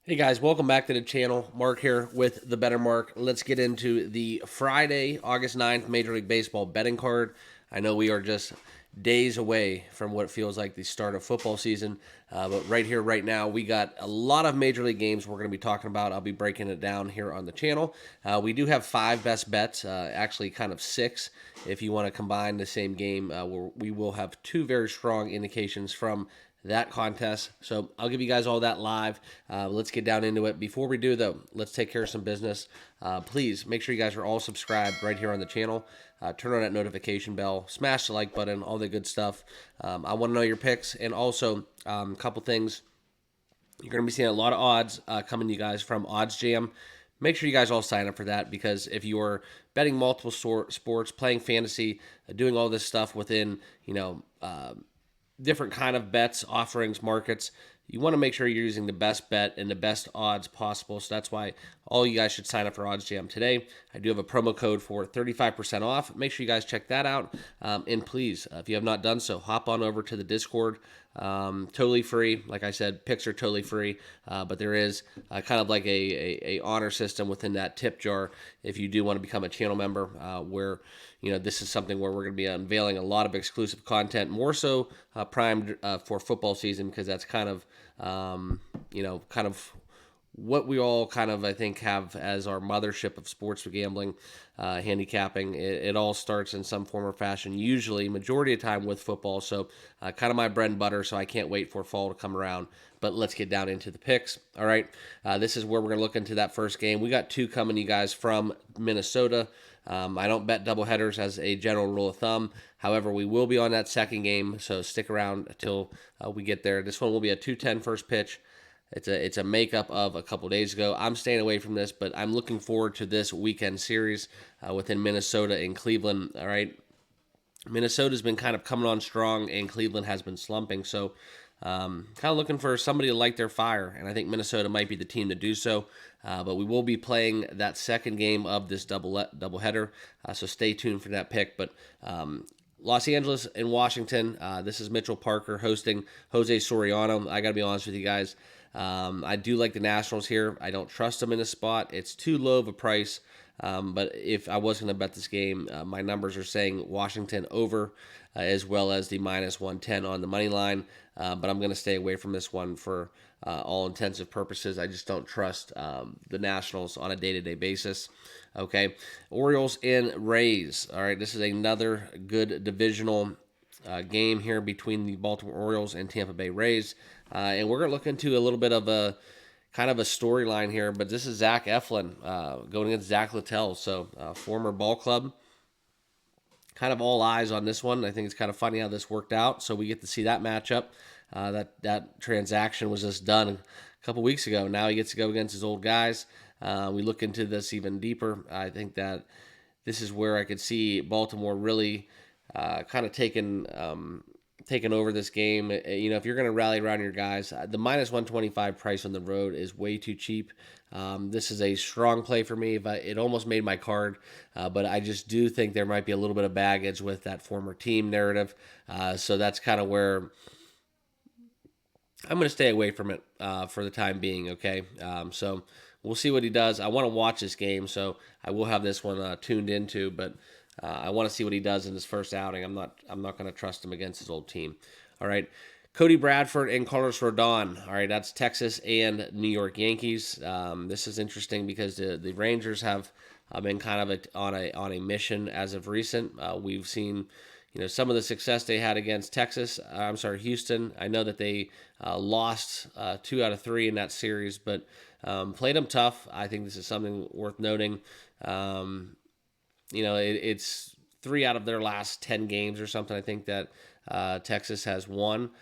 Hey guys, welcome back to the channel. Mark here with the Better Mark. Let's get into the Friday, August 9th Major League Baseball betting card. I know we are just days away from what feels like the start of football season, but right here, right now, we got a lot of Major League games we're going to be talking about. I'll be breaking it down here on the channel. We do have 5 best bets, actually kind of 6 if you want to combine the same game. We will have 2 very strong indications from that contest. So I'll give you guys all that live. Let's get down into it. Before we do, though, let's take care of some business. Please make sure you guys are all subscribed right here on the channel. Turn on that notification bell, smash the like button, all the good stuff. I want to know your picks, and also a couple things. You're going to be seeing a lot of odds coming to you guys from oddsjam. Make sure you guys all sign up for that, because if you are betting multiple sports, playing fantasy, doing all this stuff within, different kind of bets, offerings, markets, you want to make sure you're using the best bet and the best odds possible. So that's why all you guys should sign up for OddsJam today. I do have a promo code for 35% off. Make sure you guys check that out. And please, if you have not done so, hop on over to the Discord. Totally free. Like I said, picks are totally free, but there is kind of like a honor system within that tip jar if you do want to become a channel member, where this is something where we're going to be unveiling a lot of exclusive content, more so primed for football season, because that's kind of kind of what we all kind of, I think, have as our mothership of sports gambling, handicapping. It all starts in some form or fashion, usually, majority of time, with football. So kind of my bread and butter, so I can't wait for fall to come around. But let's get down into the picks. All right, this is where we're going to look into that first game. We got 2 coming to you guys from Minnesota. I don't bet doubleheaders as a general rule of thumb. However, we will be on that second game, so stick around until we get there. This one will be a 2:10 first pitch. It's a makeup of a couple days ago. I'm staying away from this, but I'm looking forward to this weekend series within Minnesota and Cleveland. All right, Minnesota's been kind of coming on strong, and Cleveland has been slumping. So kind of looking for somebody to light their fire, and I think Minnesota might be the team to do so. But we will be playing that second game of this doubleheader, so stay tuned for that pick. But Los Angeles and Washington, this is Mitchell Parker hosting Jose Soriano. I got to be honest with you guys. I do like the Nationals here. I don't trust them in this spot. It's too low of a price. But if I was going to bet this game, my numbers are saying Washington over, as well as the minus 110 on the money line. But I'm going to stay away from this one for all intensive purposes. I just don't trust the Nationals on a day-to-day basis. Okay, Orioles and Rays. All right, this is another good divisional game here between the Baltimore Orioles and Tampa Bay Rays. And we're going to look into a little bit of a kind of a storyline here, but this is Zach Eflin going against Zach Littell, so former ball club. Kind of all eyes on this one. I think it's kind of funny how this worked out, so we get to see that matchup. That transaction was just done a couple weeks ago. Now he gets to go against his old guys. We look into this even deeper. I think that this is where I could see Baltimore really kind of taking over this game. If you're going to rally around your guys, the minus 125 price on the road is way too cheap. This is a strong play for me. It almost made my card, but I just do think there might be a little bit of baggage with that former team narrative. So that's kind of where I'm going to stay away from it for the time being, okay? So we'll see what he does. I want to watch this game, so I will have this one tuned into, but I want to see what he does in his first outing. I'm not going to trust him against his old team. All right, Cody Bradford and Carlos Rodon. All right, that's Texas and New York Yankees. This is interesting because the Rangers have been kind of on a mission as of recent. We've seen some of the success they had against Houston. I know that they lost 2 out of 3 in that series, but played them tough. I think this is something worth noting. It's 3 out of their last 10 games or something. I think that Texas has lost.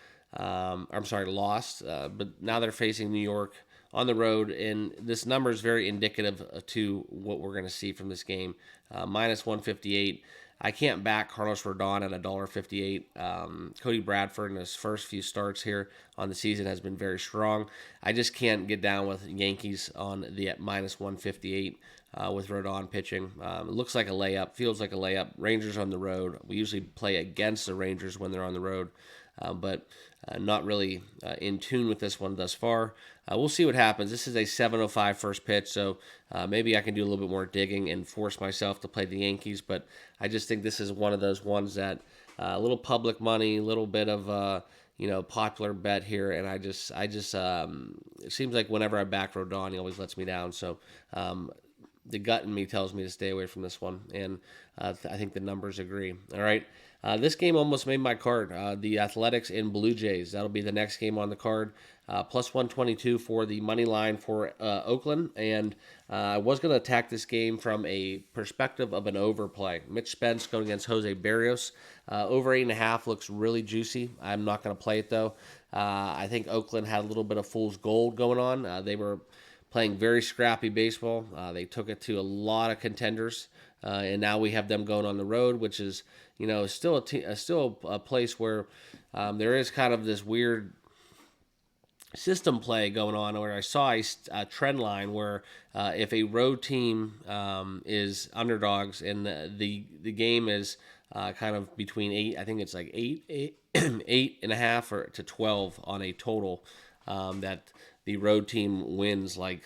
But now they're facing New York on the road, and this number is very indicative to what we're going to see from this game. Minus 158. I can't back Carlos Rodon at $1.58. Cody Bradford in his first few starts here on the season has been very strong. I just can't get down with Yankees on the minus 158 with Rodon pitching. It looks like a layup, feels like a layup. Rangers on the road. We usually play against the Rangers when they're on the road. but not really in tune with this one thus far. We'll see what happens. This is a 7:05 first pitch, so maybe I can do a little bit more digging and force myself to play the Yankees. But I just think this is one of those ones that a little public money, a little bit of popular bet here, and I just it seems like whenever I back Rodon, he always lets me down. So the gut in me tells me to stay away from this one, and I think the numbers agree. All right. This game almost made my card. The Athletics and Blue Jays. That'll be the next game on the card. Plus 122 for the money line for Oakland. And I was going to attack this game from a perspective of an overplay. Mitch Spence going against Jose Barrios. Over 8.5 looks really juicy. I'm not going to play it, though. I think Oakland had a little bit of fool's gold going on. They were playing very scrappy baseball. They took it to a lot of contenders. And now we have them going on the road, which is, still a place where there is kind of this weird system play going on, where I saw a trend line where if a road team is underdogs and the game is kind of between 8, I think it's like 8.5 or to 12 on a total, that the road team wins like,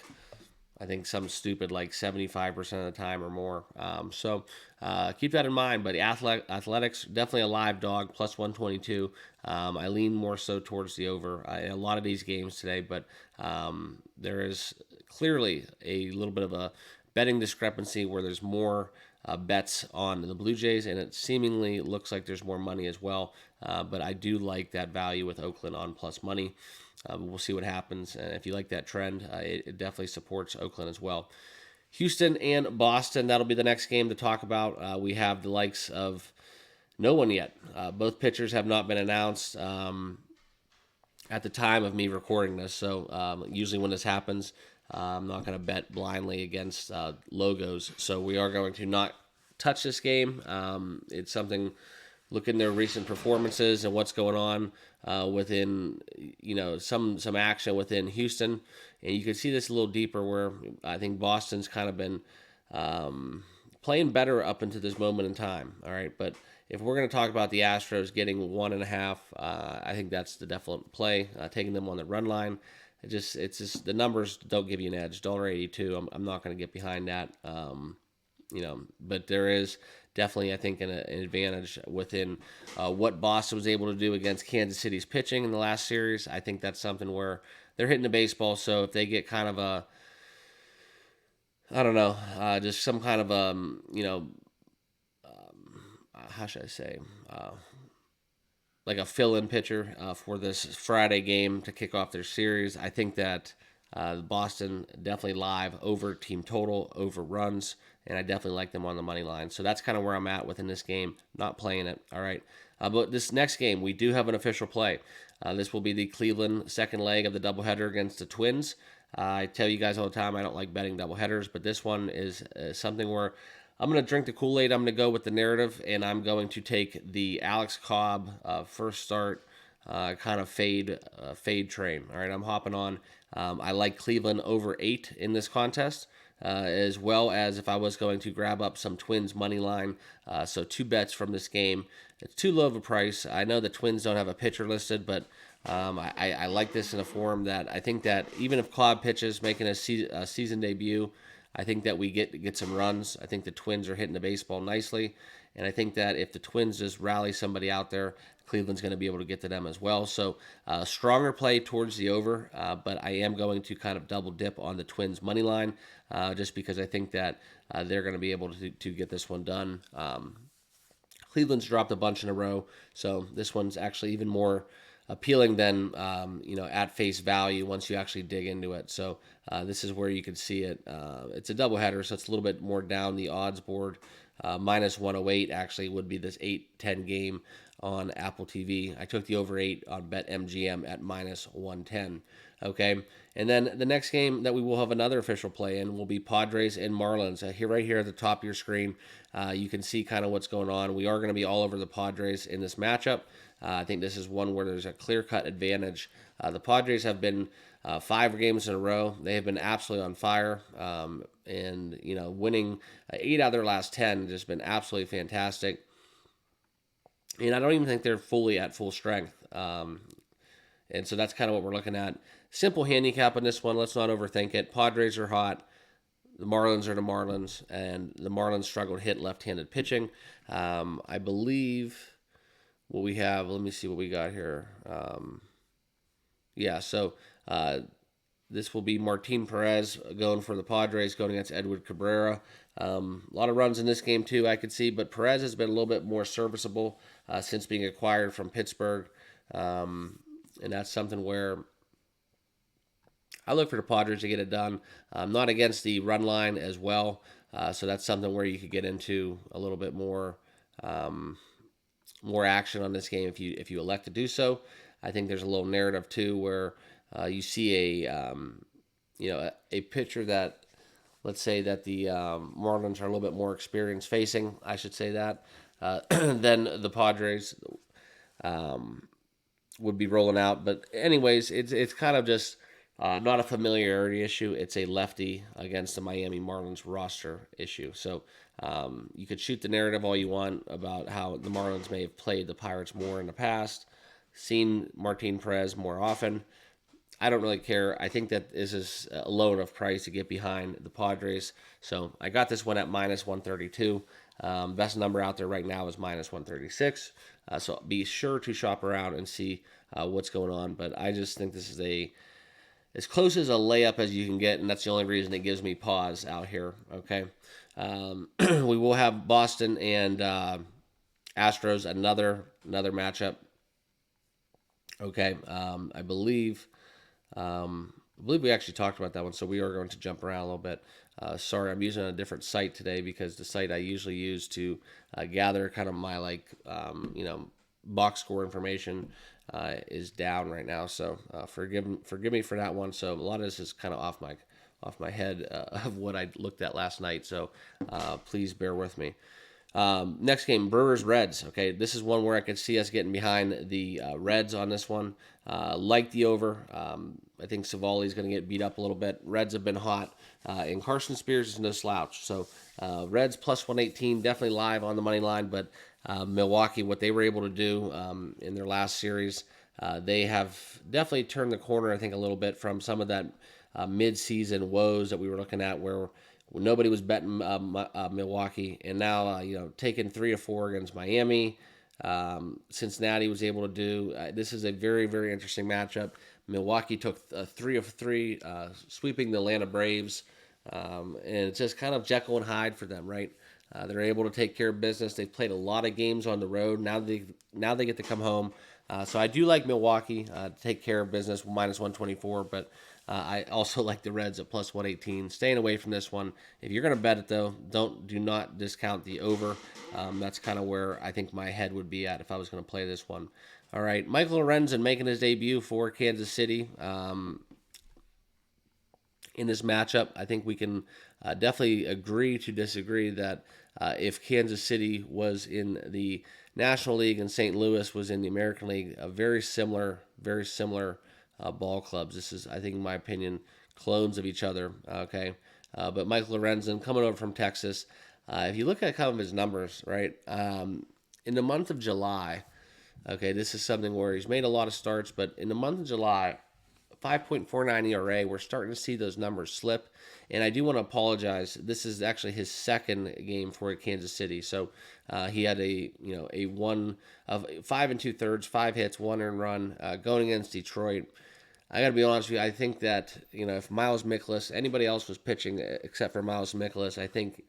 I think some stupid like 75% of the time or more. So keep that in mind. But the Athletics, definitely a live dog, plus 122. I lean more so towards the over in a lot of these games today. But there is clearly a little bit of a betting discrepancy where there's more bets on the Blue Jays, and it seemingly looks like there's more money as well. But I do like that value with Oakland on plus money. We'll see what happens. If you like that trend, it definitely supports Oakland as well. Houston and Boston, that'll be the next game to talk about. We have the likes of no one yet. Both pitchers have not been announced at the time of me recording this. So usually when this happens, I'm not going to bet blindly against logos. So we are going to not touch this game. It's something, look in their recent performances and what's going on within, some action within Houston. And you can see this a little deeper where I think Boston's kind of been playing better up until this moment in time. All right. But if we're going to talk about the Astros getting 1.5, I think that's the definite play, taking them on the run line. It's just the numbers don't give you an edge. $1.82. I'm not going to get behind that. But there is definitely, I think, an advantage within what Boston was able to do against Kansas City's pitching in the last series. I think that's something where they're hitting the baseball. So if they get kind of just some kind of how should I say, like a fill-in pitcher for this Friday game to kick off their series, I think that Boston definitely live over team total, over runs, and I definitely like them on the money line. So that's kind of where I'm at within this game, not playing it. All right. But this next game, we do have an official play. This will be the Cleveland second leg of the doubleheader against the Twins. I tell you guys all the time I don't like betting doubleheaders, but this one is something where I'm going to drink the Kool-Aid. I'm going to go with the narrative, and I'm going to take the Alex Cobb first start kind of fade train. All right, I'm hopping on. I like Cleveland over 8 in this contest, as well as if I was going to grab up some Twins money line. So 2 bets from this game. It's too low of a price. I know the Twins don't have a pitcher listed, but I like this in a form that I think that even if Cobb pitches, making a season debut, I think that we get some runs. I think the Twins are hitting the baseball nicely. And I think that if the Twins just rally somebody out there, Cleveland's going to be able to get to them as well. So stronger play towards the over, but I am going to kind of double dip on the Twins money line just because I think that they're going to be able to get this one done. Cleveland's dropped a bunch in a row, so this one's actually even more appealing than at face value once you actually dig into it. So this is where you can see it. It's a doubleheader, so it's a little bit more down the odds board. Minus 108 actually would be this 8-10 game on Apple TV. I took the over 8 on BetMGM at minus 110. Okay, and then the next game that we will have another official play in will be Padres and Marlins. Right here at the top of your screen, you can see kind of what's going on. We are going to be all over the Padres in this matchup. I think this is one where there's a clear-cut advantage. The Padres have been 5 games in a row. They have been absolutely on fire, and winning 8 out of their last 10 has been absolutely fantastic. And I don't even think they're fully at full strength. And so that's kind of what we're looking at. Simple handicap on this one. Let's not overthink it. Padres are hot. The Marlins are the Marlins, and the Marlins struggle to hit left-handed pitching. I believe what we have, let me see what we got here. This will be Martin Perez going for the Padres, going against Edward Cabrera. A lot of runs in this game, too, I could see, but Perez has been a little bit more serviceable since being acquired from Pittsburgh. And that's something where I look for the Padres to get it done. I'm not against the run line as well, so that's something where you could get into a little bit more action on this game if you elect to do so. I think there's a little narrative too where you see a pitcher that, let's say that the Marlins are a little bit more experienced facing, I should say that, than the Padres would be rolling out. But anyways, it's kind of just not a familiarity issue. It's a lefty against the Miami Marlins roster issue. So you could shoot the narrative all you want about how the Marlins may have played the Pirates more in the past, seen Martin Perez more often. I don't really care. I think that this is a low enough price to get behind the Padres. So I got this one at minus 132. Best number out there right now is minus 136. So be sure to shop around and see what's going on. But I just think this is as close as a layup as you can get, and that's the only reason it gives me pause out here. Okay, we will have Boston and Astros, another matchup. Okay, I believe we actually talked about that one, so we are going to jump around a little bit. Sorry, I'm using a different site today because the site I usually use to gather kind of my box score information is down right now. So forgive me for that one. So a lot of this is kind of off my head of what I looked at last night. So please bear with me. Next game, Brewers Reds. Okay, this is one where I could see us getting behind the Reds on this one. Like the over. I think Savali's going to get beat up a little bit. Reds have been hot, and Carson Spears is no slouch. So Reds plus 118, definitely live on the money line. But Milwaukee, what they were able to do in their last series, they have definitely turned the corner, I think, a little bit from some of that mid-season woes that we were looking at where nobody was betting Milwaukee, and now taking 3 or 4 against Miami. Cincinnati was able to do. This is a very, very interesting matchup. Milwaukee took 3 of 3, sweeping the Atlanta Braves, and it's just kind of Jekyll and Hyde for them, right? They're able to take care of business. They've played a lot of games on the road. Now they get to come home. So I do like Milwaukee to take care of business, minus 124, but I also like the Reds at plus 118. Staying away from this one. If you're going to bet it, though, do not discount the over. That's kind of where I think my head would be at if I was going to play this one. All right, Michael Lorenzen making his debut for Kansas City. In this matchup, I think we can definitely agree to disagree that if Kansas City was in the National League and St. Louis was in the American League, very similar ball clubs. This is, I think, in my opinion, clones of each other. Okay, but Michael Lorenzen coming over from Texas. If you look at kind of his numbers, right, in the month of July, okay, this is something where he's made a lot of starts, but in the month of July, 5.49 ERA, we're starting to see those numbers slip. And I do want to apologize. This is actually his second game for Kansas City. So he had a 1 of 5 2/3, 5 hits, 1 earned run going against Detroit. I got to be honest with you. I think that if Miles Mikolas, anybody else was pitching except for Miles Mikolas, I think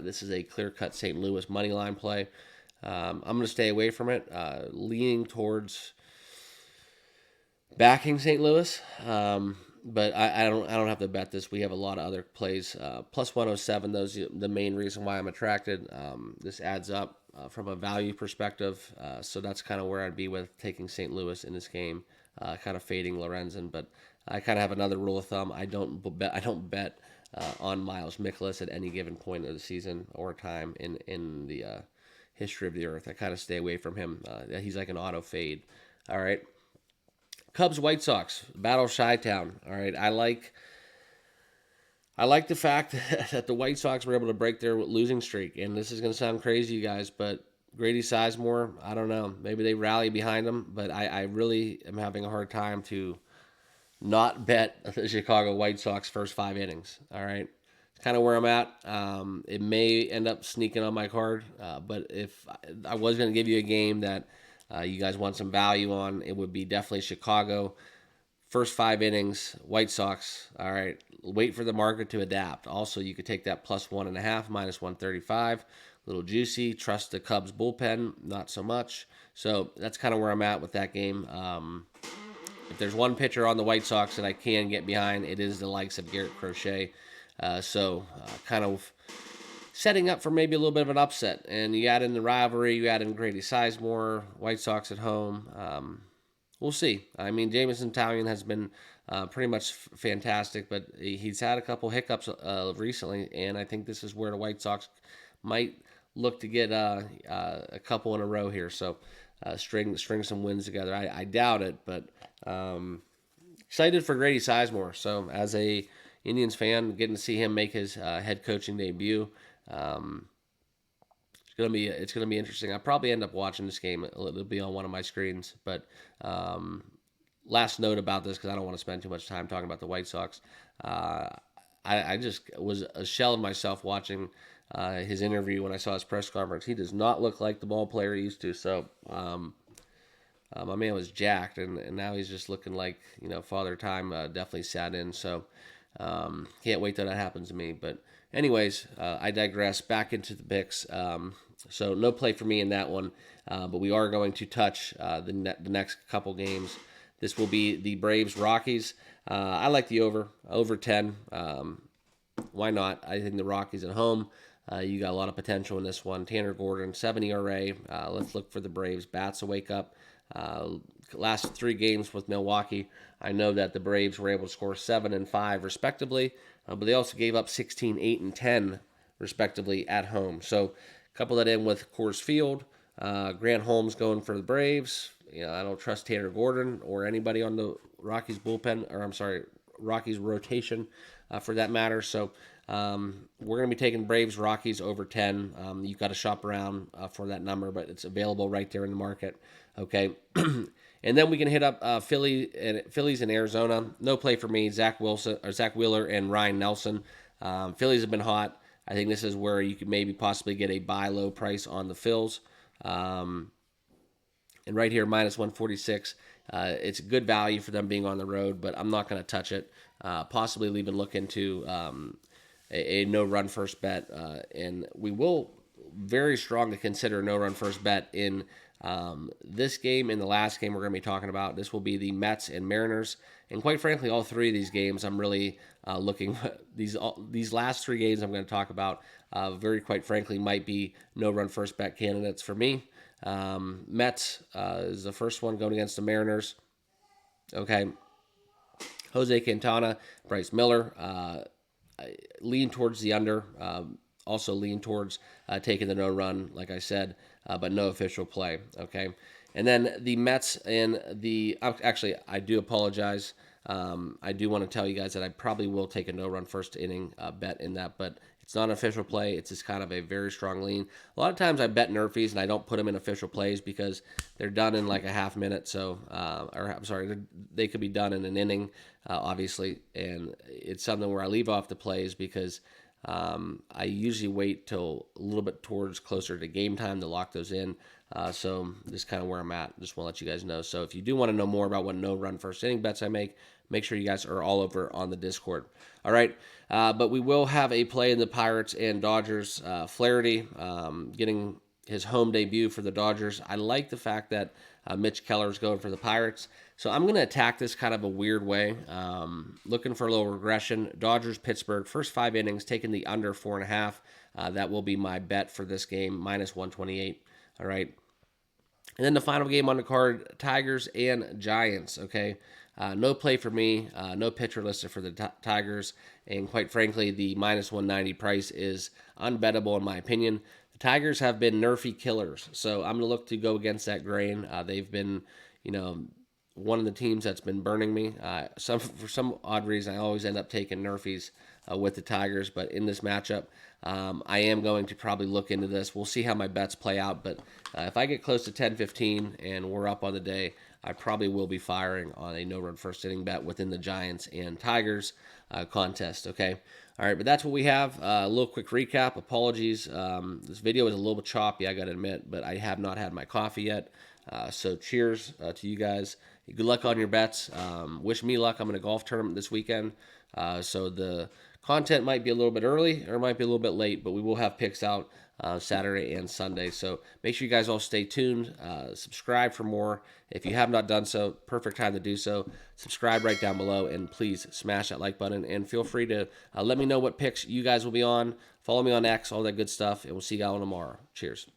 this is a clear-cut St. Louis money line play. I'm going to stay away from it, leaning towards backing St. Louis, but I don't have to bet this. We have a lot of other plays. Plus 107, those are the main reason why I'm attracted. This adds up from a value perspective, so that's kind of where I'd be with taking St. Louis in this game, kind of fading Lorenzen. But I kind of have another rule of thumb. I don't bet on Miles Mikolas at any given point of the season or time in the history of the earth. I kind of stay away from him. He's like an auto fade. All right. Cubs, White Sox, Battle of Chi-Town. All right, I like the fact that the White Sox were able to break their losing streak, and this is going to sound crazy, you guys, but Grady Sizemore, I don't know. Maybe they rally behind him, but I really am having a hard time to not bet the Chicago White Sox first 5 innings. All right. It's kind of where I'm at. It may end up sneaking on my card, but if I was going to give you a game that you guys want some value on, it would be definitely Chicago. First 5 innings, White Sox. All right. Wait for the market to adapt. Also, you could take that +1.5, -135. A little juicy. Trust the Cubs bullpen, not so much. So that's kind of where I'm at with that game. If there's one pitcher on the White Sox that I can get behind, it is the likes of Garrett Crochet. Kind of setting up for maybe a little bit of an upset. And you add in the rivalry, you add in Grady Sizemore, White Sox at home. We'll see. I mean, Jameson Taillon has been pretty much fantastic, but he's had a couple hiccups recently, and I think this is where the White Sox might look to get a couple in a row here. So string some wins together. I doubt it, but excited for Grady Sizemore. So as a Indians fan, getting to see him make his head coaching debut, it's gonna be interesting. I'll probably end up watching this game. It'll be on one of my screens. But last note about this, because I don't want to spend too much time talking about the White Sox. I just was a shell of myself watching his interview when I saw his press conference. He does not look like the ball player he used to. So my man was jacked, and now he's just looking like, Father Time definitely sat in. So can't wait till that happens to me. But anyways, I digress. Back into the picks. So no play for me in that one, but we are going to touch the next couple games. This will be the Braves-Rockies. I like the over 10. Why not? I think the Rockies at home. You got a lot of potential in this one. Tanner Gordon, 7 ERA. Let's look for the Braves. Bats to wake up. Last 3 games with Milwaukee, I know that the Braves were able to score 7 and 5 respectively, but they also gave up 16, 8, and 10 respectively at home. So couple that in with Coors Field. Grant Holmes going for the Braves. I don't trust Tanner Gordon or anybody on the Rockies bullpen, or I'm sorry, Rockies rotation for that matter. So we're going to be taking Braves Rockies over 10. You've got to shop around for that number, but it's available right there in the market. Okay. And then we can hit up Phillies in Arizona. No play for me. Zach Wheeler and Ryan Nelson. Phillies have been hot. I think this is where you could maybe possibly get a buy low price on the Phils. And right here, -146. It's a good value for them being on the road, but I'm not going to touch it. Possibly even look into a no-run first bet. And we will very strongly consider a no-run first bet in this game and the last game we're going to be talking about. This will be the Mets and Mariners. And quite frankly, all 3 of these games, I'm really looking. These last 3 games I'm going to talk about, very quite frankly, might be no-run first bet candidates for me. Mets is the first one going against the Mariners. Okay. Jose Quintana, Bryce Miller, lean towards the under. Also lean towards taking the no-run, like I said, but no official play. Okay. And then the Mets and actually, I do apologize. I do want to tell you guys that I probably will take a no-run first inning bet in that, but it's not an official play. It's just kind of a very strong lean. A lot of times I bet nrfis and I don't put them in official plays because they're done in like a half minute. So, they could be done in an inning, obviously. And it's something where I leave off the plays because I usually wait till a little bit towards closer to game time to lock those in. So this is kind of where I'm at. Just want to let you guys know. So if you do want to know more about what no-run first inning bets I make sure you guys are all over on the Discord. All right. But we will have a play in the Pirates and Dodgers. Flaherty getting his home debut for the Dodgers. I like the fact that Mitch Keller's going for the Pirates. So I'm going to attack this kind of a weird way. Looking for a little regression. Dodgers, Pittsburgh, first 5 innings, taking the under 4.5. That will be my bet for this game, -128. All right. And then the final game on the card, Tigers and Giants, okay? No play for me, no pitcher listed for the Tigers, and quite frankly, the -190 price is unbettable in my opinion. The Tigers have been nrfi killers, so I'm going to look to go against that grain. They've been, one of the teams that's been burning me. For some odd reason, I always end up taking nrfi's with the Tigers, but in this matchup, I am going to probably look into this. We'll see how my bets play out, but if I get close to 10-15 and we're up on the day, I probably will be firing on a no-run first inning bet within the Giants and Tigers contest, okay? All right, but that's what we have. A little quick recap. Apologies. This video is a little bit choppy, I got to admit, but I have not had my coffee yet. So cheers to you guys. Good luck on your bets. Wish me luck. I'm in a golf tournament this weekend. So the content might be a little bit early or might be a little bit late, but we will have picks out Saturday and Sunday. So make sure you guys all stay tuned. Subscribe for more. If you have not done so, perfect time to do so. Subscribe right down below, and please smash that like button. And feel free to let me know what picks you guys will be on. Follow me on X, all that good stuff, and we'll see you all tomorrow. Cheers.